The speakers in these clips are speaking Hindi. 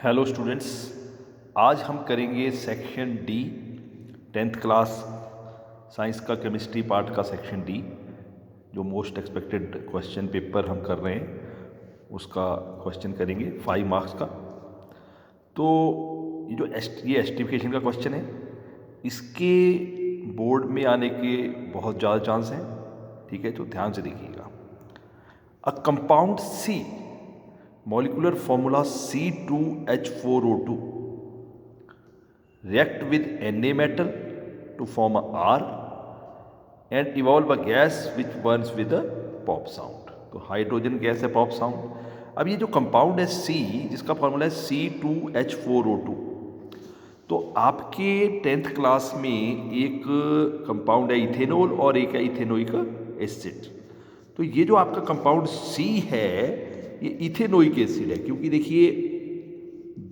हेलो स्टूडेंट्स, आज हम करेंगे section D, 10th class science का केमिस्ट्री पार्ट का सेक्शन डी। जो मोस्ट एक्सपेक्टेड क्वेश्चन पेपर हम कर रहे हैं उसका क्वेश्चन करेंगे 5 मार्क्स का। तो ये एस्टिफिकेशन का क्वेश्चन है, इसके बोर्ड में आने के बहुत ज़्यादा चांस हैं। ठीक है, तो ध्यान से देखिएगा। A compound C, molecular formula C2H4O2 react with Na metal to form a R and evolve a gas which burns with a pop sound। तो हाइड्रोजन गैस है पॉप साउंड। अब ये जो कंपाउंड है C, जिसका फॉर्मूला है C2H4O2, तो आपके 10th क्लास में एक कंपाउंड है इथेनॉल और एक है इथेनोइक एसिड। तो ये जो आपका कंपाउंड C है ये इथेनोइक एसिड है, क्योंकि देखिए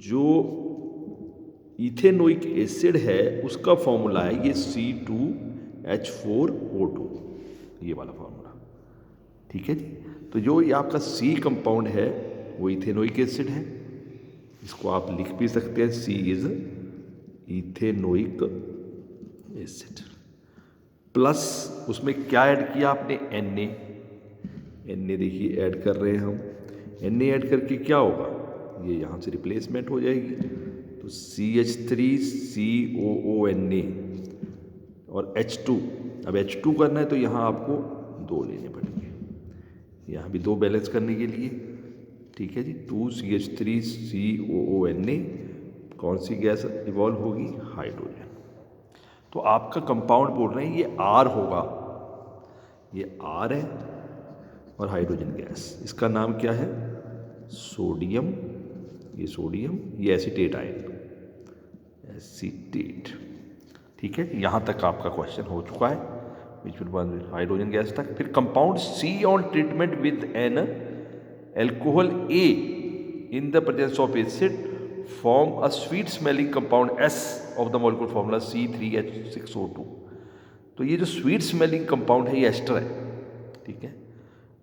जो इथेनोइक एसिड है उसका फॉर्मूला है ये C2H4O2, ये वाला फॉर्मूला। ठीक है जी। तो जो ये आपका C कंपाउंड है वो इथेनोइक एसिड है, इसको आप लिख भी सकते हैं C is ethanoic acid. Plus उसमें क्या ऐड किया आपने, Na देखिए ऐड कर रहे हैं हम। Na ऐड करके क्या होगा, ये यहाँ से रिप्लेसमेंट हो जाएगी, तो CH3COONA और H2। अब H2 करना है तो यहाँ आपको 2 लेने पड़ेंगे, यहाँ भी 2 बैलेंस करने के लिए। ठीक है जी, 2CH3COONA, कौन सी गैस इवॉल्व होगी, हाइड्रोजन। तो आपका कंपाउंड बोल रहे हैं ये R होगा, ये R है और हाइड्रोजन गैस, इसका नाम क्या है, सोडियम। ये सोडियम, ये एसीटेट आयन, एसीटेट। ठीक है, यहाँ तक आपका क्वेश्चन हो चुका है, which will burn with hydrogen gas तक। फिर compound C on treatment with an alcohol A in the presence of acid form a sweet smelling compound S of the molecular formula C3H6O2। तो ये जो स्वीट स्मेलिंग कंपाउंड है ये एस्टर है। ठीक है,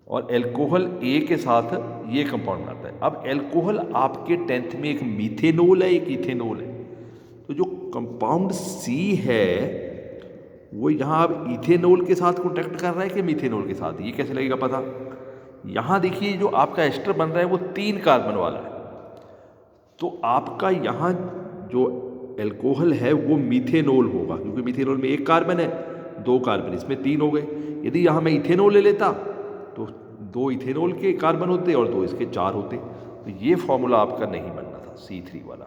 और एल्कोहल ए के साथ ये कंपाउंड बनाता है। अब एल्कोहल आपके 10th में एक मीथेनॉल है, एक इथेनॉल है। तो जो कंपाउंड सी है वो यहाँ अब इथेनॉल के साथ कॉन्टैक्ट कर रहा है कि मीथेनॉल के साथ, ये कैसे लगेगा पता। यहाँ देखिए जो आपका एस्टर बन रहा है वो 3 कार्बन वाला है, तो आपका यहाँ जो एल्कोहल है वो मीथेनॉल होगा, क्योंकि मीथेनॉल में 1 कार्बन है, 2 कार्बन, इसमें 3 हो गए। यदि यहाँ मैं इथेनॉल ले लेता तो 2 इथेनॉल के कार्बन होते और 2 इसके 4 होते। तो ये फॉर्मूला आपका नहीं बनना था C3 वाला।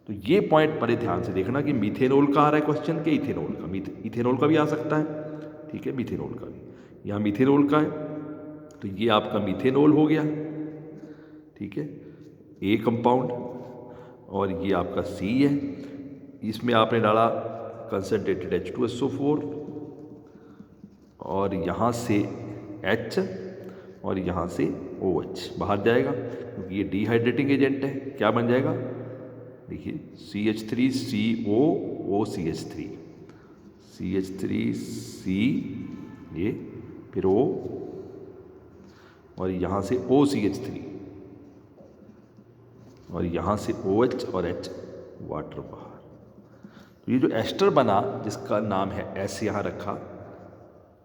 तो ये पॉइंट बड़े ध्यान से देखना कि मीथेनॉल का आ रहा है क्वेश्चन के इथेनॉल का। इथेनॉल का भी आ सकता है, ठीक है, मीथेनॉल का भी। यहाँ मीथेनॉल का है तो ये आपका मीथेनॉल हो गया। ठीक है, ए कंपाउंड, और ये आपका C है। इसमें आपने डाला कंसनट्रेटेड H2SO4 और यहाँ से H और यहाँ से OH बाहर जाएगा, क्योंकि ये डिहाइड्रेटिंग एजेंट है। क्या बन जाएगा, देखिए CH3COOCH3, CH3C, ये फिर O और यहाँ से OCH3 और यहाँ से OH और H, वाटर बाहर। तो ये जो एस्टर बना जिसका नाम है S यहाँ रखा,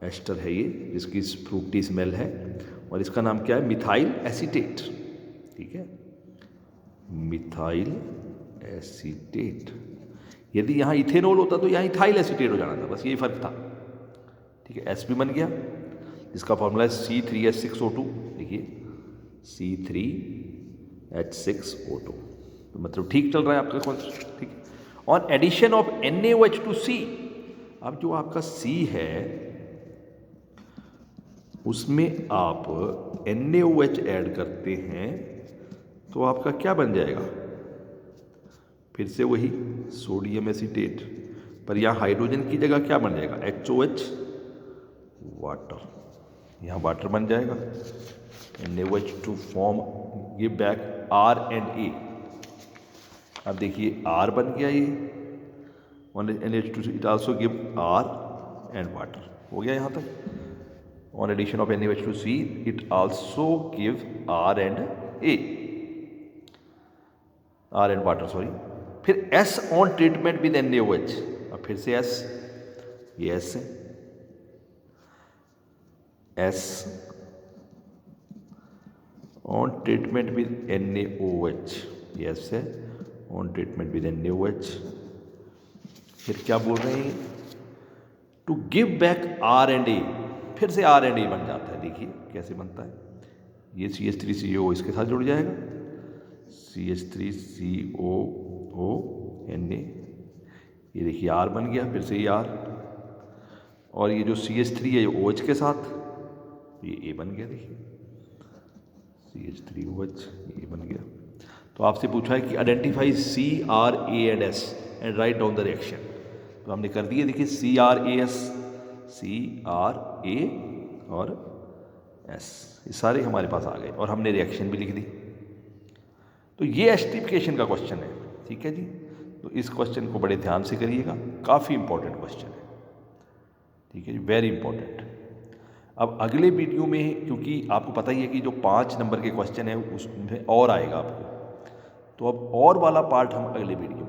एस्टर है ये, जिसकी फ्रूटी स्मेल है, और इसका नाम क्या है, मिथाइल एसीटेट। ठीक है, मिथाइल एसीटेट। यदि यहाँ इथेनॉल होता तो यहाँ इथाइल एसीटेट हो जाना था, बस यही फर्क था। ठीक है, S भी बन गया, जिसका फॉर्मूला है C3H6O2। देखिए C3H6O2, तो मतलब ठीक चल रहा है आपका कॉन्सेप्ट। ठीक है, on addition of NaOH to C। अब जो आपका C है उसमें आप NaOH ऐड करते हैं तो आपका क्या बन जाएगा, फिर से वही सोडियम एसीटेट, पर यहाँ हाइड्रोजन की जगह क्या बन जाएगा, HOH, वाटर। यहाँ वाटर बन जाएगा, NaOH to form give back R and A। अब देखिए R बन गया ये, NaH2 it also give R and water, हो गया यहाँ तक। On addition of NaOH to C, it also give R and A। R and water sorry. फिर S on treatment with NaOH, अब फिर से एस, ये एस है, S on treatment with NaOH, ये एस है ऑन ट्रीटमेंट विद NaOH। फिर क्या बोल रहे हैं, टू गिव बैक R&A, फिर से R&A बन जाता है। देखिए कैसे बनता है, ये CH3CO इसके साथ जुड़ जाएगा, CH3COO Na, ये देखिए R बन गया, फिर से ये R, और ये जो CH3 है ये OH के साथ, ये A बन गया, देखिए CH3OH, ये बन गया। तो आपसे पूछा है कि identify C, R, A and S and write down the reaction, तो हमने कर दिए, देखिए CRAS, CRA और S, ये सारे हमारे पास आ गए और हमने रिएक्शन भी लिख दी। तो ये एस्टिफिकेशन का क्वेश्चन है, ठीक है जी। तो इस क्वेश्चन को बड़े ध्यान से करिएगा, काफ़ी इंपॉर्टेंट क्वेश्चन है, ठीक है जी, वेरी इंपॉर्टेंट। अब अगले वीडियो में, क्योंकि आपको पता ही है कि जो 5 नंबर के क्वेश्चन है उसमें और आएगा आपको, तो अब और वाला पार्ट हम अगले वीडियो में